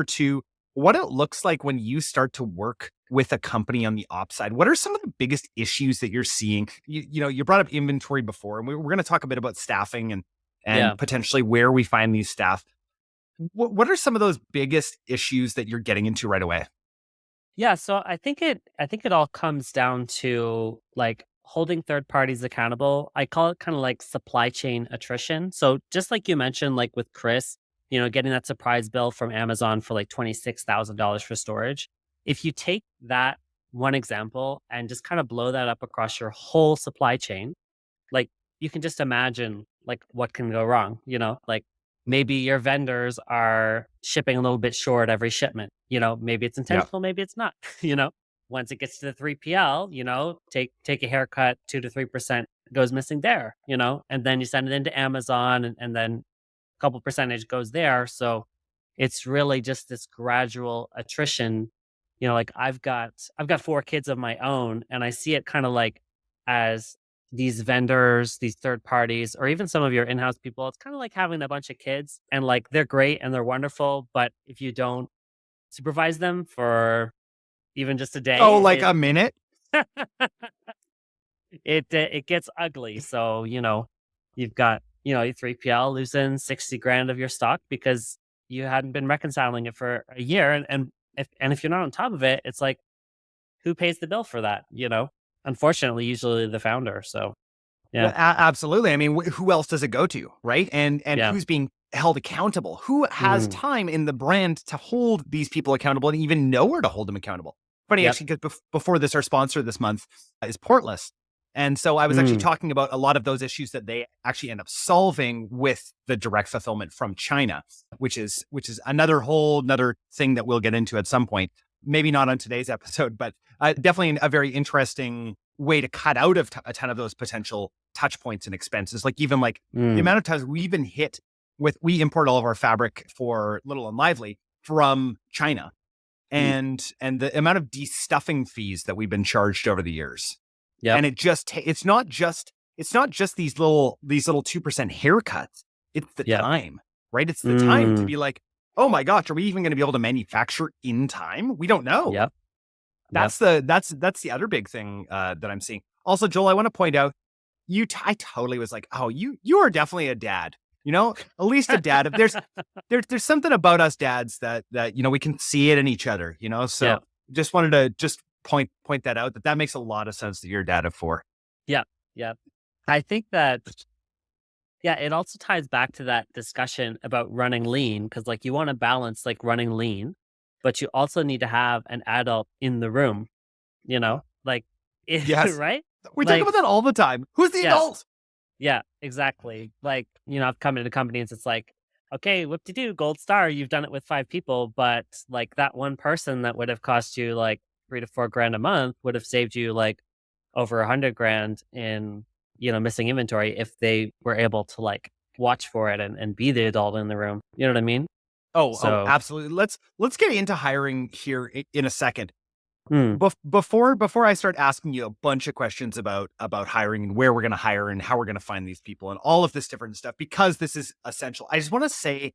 to what it looks like when you start to work with a company on the ops side. What are some of the biggest issues that you're seeing? You brought up inventory before, and we're going to talk a bit about staffing and Yeah. potentially where we find these staff. What are some of those biggest issues that you're getting into right away? Yeah. So I think it all comes down to like holding third parties accountable. I call it kind of like supply chain attrition. So just like you mentioned, like with Chris, getting that surprise bill from Amazon for like $26,000 for storage. If you take that one example and just kind of blow that up across your whole supply chain, like you can just imagine like what can go wrong, like maybe your vendors are shipping a little bit short every shipment, maybe it's Yeah. intentional, maybe it's not, you know. Once it gets to the 3PL, take a haircut, 2 to 3% goes missing there, and then you send it into Amazon and then a couple percentage goes there. So it's really just this gradual attrition. Like I've got 4 kids of my own, and I see it kind of like as these vendors, these third parties, or even some of your in-house people, it's kind of like having a bunch of kids and like they're great and they're wonderful, but if you don't supervise them for even just a Oh, day, like a minute? it gets ugly. So, you've got, your 3PL losing 60 grand of your stock because you hadn't been reconciling it for a year. And if you're not on top of it, it's like, who pays the bill for that? Unfortunately, usually the founder. So, Yeah, yeah. absolutely. I mean, who else does it go to, right? And Yeah. who's being held accountable? Who has Mm, time in the brand to hold these people accountable and even know where to hold them accountable? Funny, yep. actually, because before this, our sponsor this month is Portless. And so I was actually Mm, talking about a lot of those issues that they actually end up solving with the direct fulfillment from China, which is another thing that we'll get into at some point. Maybe not on today's episode, but definitely a very interesting way to cut out of a ton of those potential touch points and expenses. Like even like the mm, amount of times we've been hit we import all of our fabric for Little and Lively from China, mm, and the amount of destuffing fees that we've been charged over the years. yep. And it's not just these little 2% haircuts. It's the Yep. time, right? It's the time to Mm, be like, oh my gosh, are we even going to be able to manufacture in time? We don't know. yep. Yep. That's the other big thing that I'm seeing. Also, Joel, I want to point out I totally was like, oh, you are definitely a dad. At least a dad. There's something about us dads that we can see it in each other. So Yep. just wanted to just point that out that makes a lot of sense that you're a dad of 4. Yep. Yep. I think that, yeah, it also ties back to that discussion about running lean because, like, you want to balance like running lean, but you also need to have an adult in the room, like, Yes, right? we talk Like, about that all the time. Who's the yeah, adult? yeah, exactly. Like, I've come into companies, it's like, okay, whoop de doo, gold star, you've done it with 5 people, but like that one person that would have cost you like 3 to 4 grand a month would have saved you like over 100 grand in, missing inventory if they were able to like watch for it and be the adult in the room. You know what I mean? Oh, So, absolutely. Let's get into hiring here in a second. mm, Before I start asking you a bunch of questions about hiring and where we're going to hire and how we're going to find these people and all of this different stuff, because this is essential, I just want to say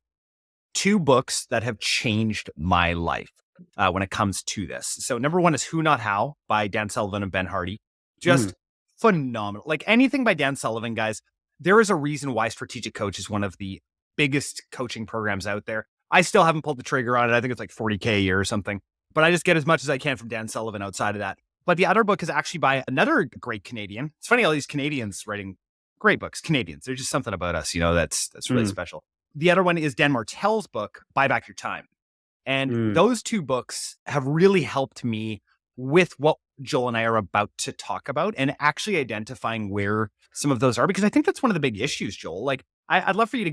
2 books that have changed my life when it comes to this. So number one is Who Not How by Dan Sullivan and Ben Hardy. mm, Just phenomenal. Like anything by Dan Sullivan, guys, there is a reason why Strategic Coach is one of the biggest coaching programs out there. I still haven't pulled the trigger on it. I think it's like 40K a year or something, but I just get as much as I can from Dan Sullivan outside of that. But the other book is actually by another great Canadian. It's funny, all these Canadians writing great books. Canadians, there's just something about us, that's really mm, special. The other one is Dan Martell's book, Buy Back Your Time. And mm, those 2 books have really helped me with what Joel and I are about to talk about and actually identifying where some of those are, because I think that's one of the big issues, Joel. Like, I'd love for you to get